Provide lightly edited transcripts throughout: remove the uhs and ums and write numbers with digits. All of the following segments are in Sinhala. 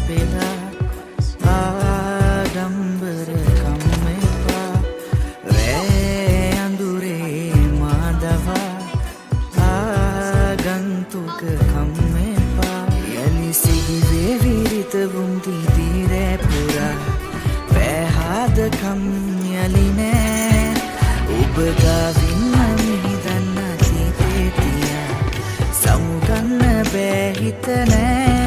පෙලා ආඩම්බර කම්මෙපා රෑ අඳුරේ මාදවා ආගන්තුක කම්මෙපා යලි සිහිවේ විරිත වුම්ති දීරෑ පුරා පැහාදකම් යලි නෑ ඔබ ගාවින් මිහිදන්න සිතේතියා සමුගන්න බෑ හිත නෑ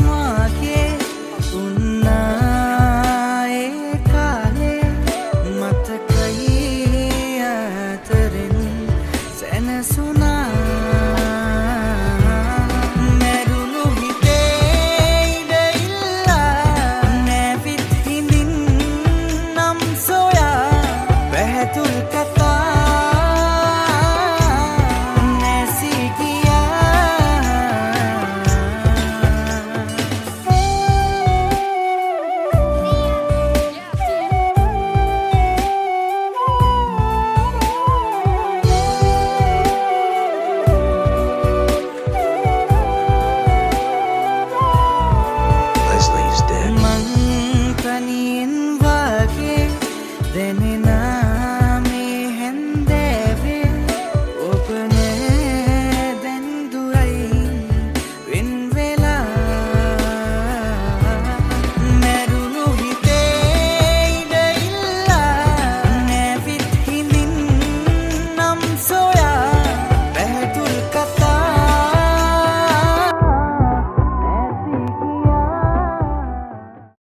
මාගේ උන්නායේ කාලේ මතකයි අතරින් සැනසුනා මැරුණු හිතේ ඉඩඉල්ලා නැවිත් හිඳින් නම් සොයා පැහැතුල් කතා Lenina